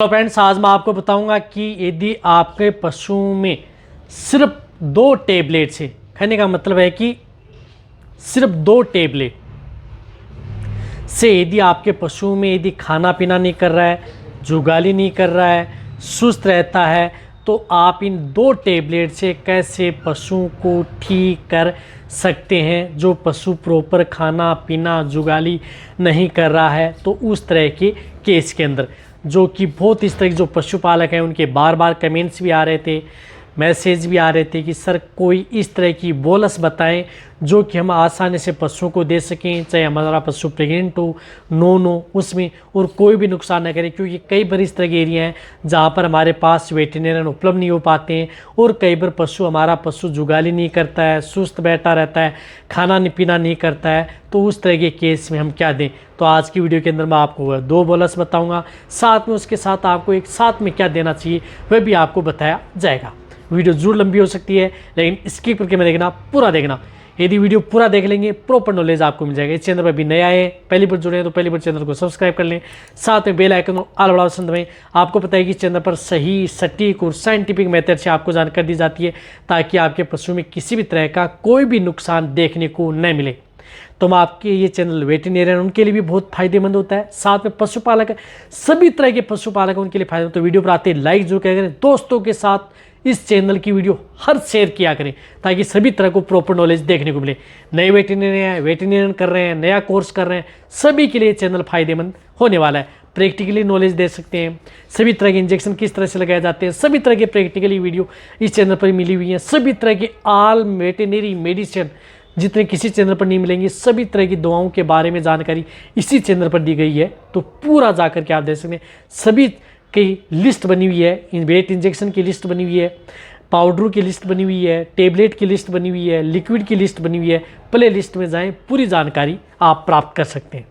तो फ्रेंड्स, आज मैं आपको बताऊंगा कि यदि आपके पशुओं में सिर्फ 2 टेबलेट से, कहने का मतलब है कि सिर्फ 2 टेबलेट से यदि आपके पशुओं में यदि खाना पीना नहीं कर रहा है, जुगाली नहीं कर रहा है, सुस्त रहता है, तो आप इन 2 टेबलेट से कैसे पशुओं को ठीक कर सकते हैं। जो पशु प्रॉपर खाना पीना जुगाली नहीं कर रहा है, तो उस तरह के केस के अंदर, जो कि बहुत इस तरह के जो पशुपालक हैं उनके बार बार कमेंट्स भी आ रहे थे, मैसेज भी आ रहे थे कि सर कोई इस तरह की बोलस बताएं जो कि हम आसानी से पशुओं को दे सकें, चाहे हमारा पशु प्रेग्नेंट हो, नॉन हो, उसमें, और कोई भी नुकसान न करे। क्योंकि कई बार इस तरह के एरिया हैं जहाँ पर हमारे पास वेटरनरियन उपलब्ध नहीं हो पाते हैं, और कई बार हमारा पशु जुगाली नहीं करता है, सुस्त बैठा रहता है, खाना पीना नहीं करता है, तो उस तरह के केस में हम क्या दें। तो आज की वीडियो के अंदर मैं आपको 2 बोलस बताऊँगा, साथ में उसके साथ आपको एक साथ में क्या देना चाहिए वह भी आपको बताया जाएगा। वीडियो जरूर लंबी हो सकती है, लेकिन स्किप करके मैं देखना, पूरा देखना। यदि वीडियो पूरा देख लेंगे, प्रॉपर नॉलेज आपको मिल जाएगा। इस चैनल पर भी नया है, पहली बार जुड़े हैं तो पहली बार चैनल को सब्सक्राइब कर लें, साथ में बेल आइकन और ऑल बड़ा ऑप्शन दबाएं। आपको पता है कि इस चैनल पर सही, सटीक और साइंटिफिक मेथड से आपको जानकारी दी जाती है, ताकि आपके पशु में किसी भी तरह का कोई भी नुकसान देखने को न मिले। तो मैं आपके ये चैनल वेटरनरियन उनके लिए भी बहुत फायदेमंद होता है, साथ में पशुपालक, सभी तरह के पशुपालक उनके लिए फायदेमंद। तो वीडियो पर आते लाइक जरूर करें, दोस्तों के साथ इस चैनल की वीडियो हर शेयर किया करें, ताकि सभी तरह को प्रॉपर नॉलेज देखने को मिले। नए वेटरनरियन कर रहे हैं, नया कोर्स कर रहे हैं, सभी के लिए चैनल फायदेमंद होने वाला है। प्रैक्टिकली नॉलेज दे सकते हैं, सभी तरह के इंजेक्शन किस तरह से लगाए जाते हैं, सभी तरह के प्रैक्टिकली वीडियो इस चैनल पर मिली हुई हैं। सभी तरह के ऑल वेटरनरी मेडिसिन जितने किसी चैनल पर नहीं मिलेंगे, सभी तरह की दवाओं के बारे में जानकारी इसी चैनल पर दी गई है। तो पूरा जाकर के आप देख सकते हैं, सभी की लिस्ट बनी हुई है, वेट इंजेक्शन की लिस्ट बनी हुई है, पाउडर की लिस्ट बनी हुई है, टेबलेट की लिस्ट बनी हुई है, लिक्विड की लिस्ट बनी हुई है। प्ले लिस्ट में जाएं, पूरी जानकारी आप प्राप्त कर सकते हैं।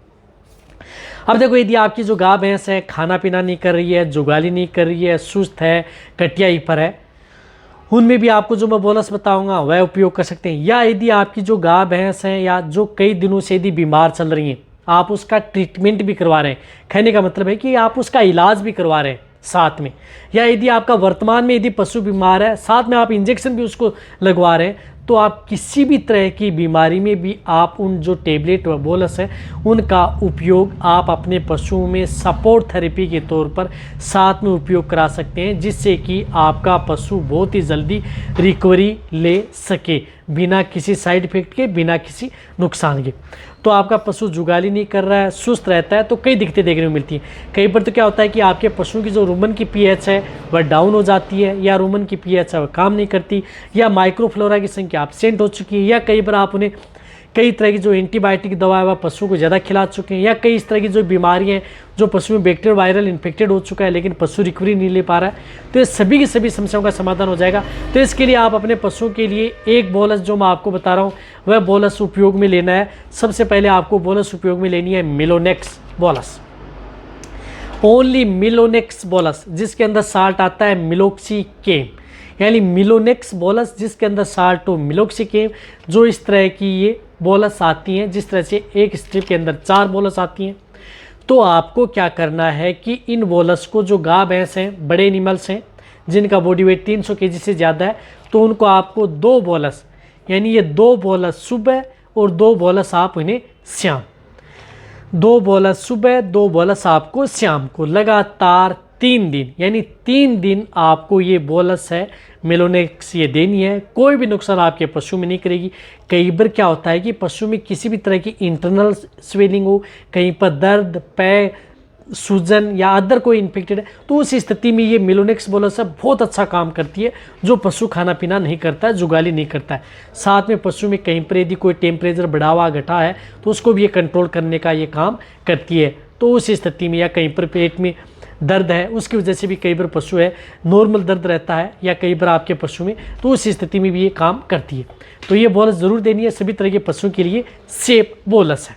अब देखो, यदि आपकी जो गाय भैंस है खाना पीना नहीं कर रही है, जुगाली नहीं कर रही है, सुस्त है, कटियाई पर है, उनमें भी आपको जो मैं बोनस बताऊंगा वह उपयोग कर सकते हैं। या यदि आपकी जो गाय भैंस हैं या जो कई दिनों से यदि बीमार चल रही हैं, आप उसका ट्रीटमेंट भी करवा रहे हैं, कहने का मतलब है कि आप उसका इलाज भी करवा रहे हैं साथ में। या यदि आपका वर्तमान में यदि पशु बीमार है, साथ में आप इंजेक्शन भी उसको लगवा रहे हैं, तो आप किसी भी तरह की बीमारी में भी आप उन जो टेबलेट व बोलस है उनका उपयोग आप अपने पशुओं में सपोर्ट थेरेपी के तौर पर साथ में उपयोग करा सकते हैं, जिससे कि आपका पशु बहुत ही जल्दी रिकवरी ले सके, बिना किसी साइड इफेक्ट के, बिना किसी नुकसान के। तो आपका पशु जुगाली नहीं कर रहा है, सुस्त रहता है, तो कई दिक्कतें देखने को मिलती हैं। कई बार तो क्या होता है कि आपके पशुओं की जो रूमन की पीएच है वह डाउन हो जाती है, या रूमन की पीएच है वह काम नहीं करती, या माइक्रोफ्लोरा की संख्या एब्सेंट हो चुकी है, या कई बार आप उन्हें कई तरह की जो एंटीबायोटिक दवा है वह पशुओं को ज़्यादा खिला चुके हैं, या कई इस तरह की जो बीमारियां हैं जो पशु में बैक्टीरियल वायरल इन्फेक्टेड हो चुका है, लेकिन पशु रिकवरी नहीं ले पा रहा है। तो ये सभी की सभी समस्याओं का समाधान हो जाएगा। तो इसके लिए आप अपने पशुओं के लिए एक बोलस जो मैं आपको बता रहा हूँ वह बोलस उपयोग में लेना है। सबसे पहले आपको बोलस उपयोग में लेनी है मिलोनेक्स बोलस, ओनली मिलोनेक्स बोलस, जिसके अंदर साल्ट आता है मिलोक्सीकेम, यानी मिलोनेक्स बोलस जिसके अंदर साल्ट हो मिलोक्सीकेम। जो इस तरह की ये बोलस आती हैं, जिस तरह से एक स्ट्रिप के अंदर 4 बोलस आती हैं, तो आपको क्या करना है कि इन बोलस को, जो गाय भैंस हैं, बड़े एनिमल्स हैं जिनका बॉडी वेट 300 kg से ज़्यादा है, तो उनको आपको 2 बोलस, यानी ये 2 बोलस सुबह और 2 बोलस आप उन्हें शाम, 2 बोलस सुबह, 2 बोलस आपको शाम को, लगातार 3 दिन, यानी 3 दिन आपको ये बोलस है मेलोनेक्स ये देनी है। कोई भी नुकसान आपके पशु में नहीं करेगी। कई बार क्या होता है कि पशु में किसी भी तरह की इंटरनल स्वेलिंग हो, कहीं पर दर्द, पैर सूजन या अदर कोई इन्फेक्टेड है, तो उस स्थिति में ये मेलोनेक्स बोलस बहुत अच्छा काम करती है, जो पशु खाना पीना नहीं करता है, जुगाली नहीं करता है। साथ में पशु में कहीं पर यदि कोई टेम्परेचर बढ़ा हुआ घटा है तो उसको भी ये कंट्रोल करने का ये काम करती है। तो उस स्थिति में, या कहीं पर पेट में दर्द है उसकी वजह से भी कई बार पशु है नॉर्मल दर्द रहता है, या कई बार आपके पशु में, तो उस स्थिति में भी ये काम करती है। तो ये बोलस ज़रूर देनी है, सभी तरह के पशुओं के लिए सेफ बोलस है।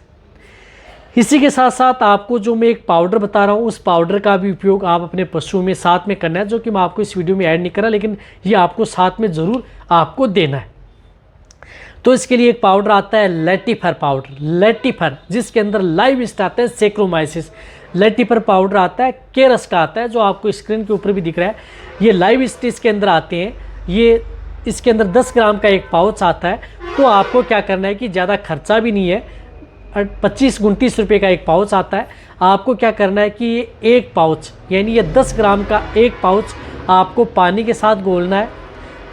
इसी के साथ साथ आपको जो मैं एक पाउडर बता रहा हूँ, उस पाउडर का भी उपयोग आप अपने पशुओं में साथ में करना है, जो कि मैं आपको इस वीडियो में ऐड नहीं करा, लेकिन ये आपको साथ में ज़रूर आपको देना है। तो इसके लिए एक पाउडर आता है लेटिफर पाउडर, लेटिफर, जिसके अंदर लाइव स्टार्ट है सेक्रोमाइसिस, लेटिपर पाउडर आता है, केरस का आता है, जो आपको स्क्रीन के ऊपर भी दिख रहा है। ये लाइव स्टेज के अंदर आते हैं। ये इसके अंदर 10 ग्राम का एक पाउच आता है। तो आपको क्या करना है कि ज़्यादा खर्चा भी नहीं है, 25-29 रुपये का एक पाउच आता है। आपको क्या करना है कि ये एक पाउच यानी ये 10 ग्राम का एक पाउच आपको पानी के साथ घोलना है।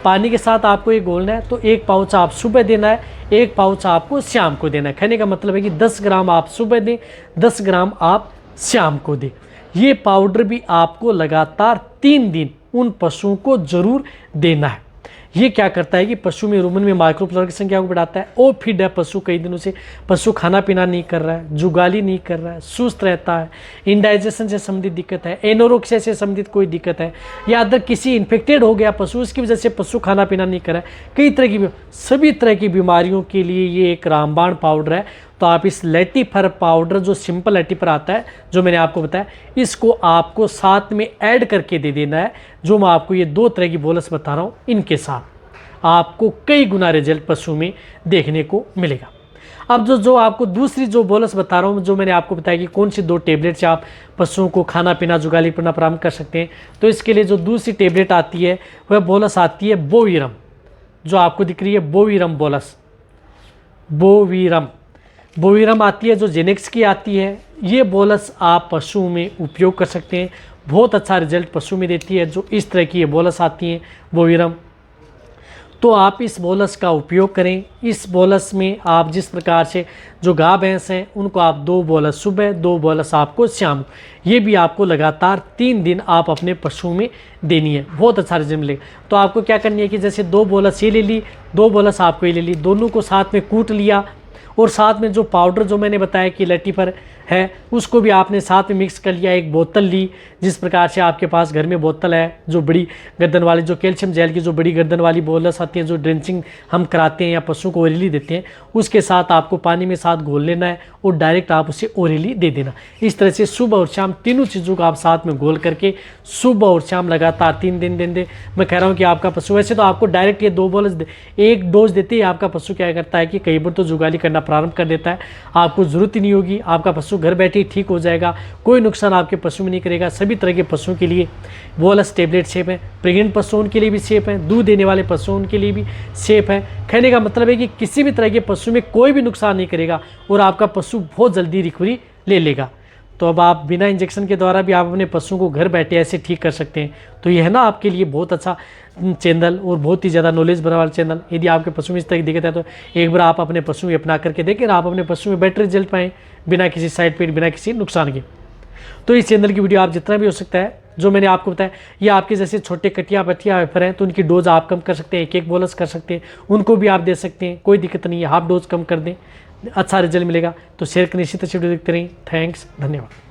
पानी के साथ आपको ये घोलना है। तो एक पाउच आप सुबह देना है, एक पाउच आपको शाम को देना है। कहने का मतलब है कि 10 ग्राम आप सुबह दें, 10 ग्राम आप शाम को दें। ये पाउडर भी आपको लगातार 3 दिन उन पशुओं को ज़रूर देना है। ये क्या करता है कि पशु में रुमन में माइक्रोफ्लोरा की संख्या को बढ़ाता है। ओ फिड है पशु, कई दिनों से पशु खाना पीना नहीं कर रहा है, जुगाली नहीं कर रहा है, सुस्त रहता है, इंडाइजेशन से संबंधित दिक्कत है, एनोरेक्सिया से संबंधित कोई दिक्कत है, या अदर किसी इन्फेक्टेड हो गया पशु, उसकी वजह से पशु खाना पीना नहीं कर रहा है, कई तरह की सभी तरह की बीमारियों के लिए ये एक रामबाण पाउडर है। तो आप इस लेटिफर पाउडर, जो सिंपल लेटिफर आता है, जो मैंने आपको बताया, इसको आपको साथ में ऐड करके दे देना है। जो मैं आपको ये 2 तरह की बोलस बता रहा हूँ, इनके साथ आपको कई गुना रिजल्ट पशु में देखने को मिलेगा। अब जो आपको दूसरी जो बोलस बता रहा हूँ, जो मैंने आपको बताया कि कौन सी 2 टेबलेट से आप पशुओं को खाना पीना जुगाली पीना प्रारंभ कर सकते हैं। तो इसके लिए जो दूसरी टेबलेट आती है वह बोलस आती है बोवीरम, जो आपको दिख रही है बोवीरम बोलस। बोवीरम आती है, जो जेनेक्स की आती है। ये बोलस आप पशु में उपयोग कर सकते हैं, बहुत अच्छा रिजल्ट पशु में देती है। जो इस तरह की ये बोलस आती हैं बोवीरम, तो आप इस बोलस का उपयोग करें। इस बोलस में आप जिस प्रकार से जो गाय भैंस हैं उनको आप 2 बोलस सुबह, 2 बोलस आपको शाम, ये भी आपको लगातार 3 दिन आप अपने पशु में देनी है। बहुत अच्छा रिजल्ट मिलेगा। तो आपको क्या करनी है कि जैसे 2 बोलस ये ले ली, 2 बोलस आपको ये ले ली, दोनों को साथ में कूट लिया, और साथ में जो पाउडर जो मैंने बताया कि लेटिफर है उसको भी आपने साथ में मिक्स कर लिया। एक बोतल ली, जिस प्रकार से आपके पास घर में बोतल है, जो बड़ी गर्दन वाली, जो कैल्शियम जेल की जो बड़ी गर्दन वाली बोलस आती है, जो ड्रेंचिंग हम कराते हैं या पशु को ओरली देते हैं, उसके साथ आपको पानी में साथ घोल लेना है और डायरेक्ट आप उसे ओरली दे देना। इस तरह से सुबह और शाम तीनों चीज़ों को आप साथ में घोल करके सुबह और शाम लगातार 3 दिन दें। मैं कह रहा हूँ कि आपका पशु, वैसे तो आपको डायरेक्ट ये 2 बोलस 1 डोज देते ही आपका पशु क्या करता है कि कई बार तो जुगाली करना प्रारंभ कर देता है। आपको ज़रूरत ही नहीं होगी, आपका पशु घर बैठे ठीक हो जाएगा, कोई नुकसान आपके पशु में नहीं करेगा। सभी तरह के पशुओं के लिए बोलस टेबलेट सेफ है, प्रेग्नेंट पशुओं के लिए भी सेफ है, दूध देने वाले पशुओं के लिए भी सेफ है। कहने का मतलब है कि किसी भी तरह के पशु में कोई भी नुकसान नहीं करेगा और आपका पशु बहुत जल्दी रिकवरी ले लेगा। तो अब आप बिना इंजेक्शन के द्वारा भी आप अपने पशुओं को घर बैठे ऐसे ठीक कर सकते हैं। तो यह है ना आपके लिए बहुत अच्छा चैनल और बहुत ही ज़्यादा नॉलेज भरा वाला चैनल। यदि आपके पशु में इस तरह की दिक्कत है तो एक बार आप अपने पशु में अपना करके देखें, आप अपने पशु में बेटर रिजल्ट पाएँ बिना किसी साइड इफेक्ट, बिना किसी नुकसान के। तो इस चैनल की वीडियो आप जितना भी हो सकता है, जो मैंने आपको बताया, ये आपके जैसे छोटे कटिया पटिया वेफर हैं तो उनकी डोज आप कम कर सकते हैं, 1-1 बोलस कर सकते हैं, उनको भी आप दे सकते हैं, कोई दिक्कत नहीं है। हाफ डोज कम कर दें, अच्छा रिजल्ट मिलेगा। तो शेयर करने इसी तरह से वीडियो देखते रहिए। थैंक्स, धन्यवाद।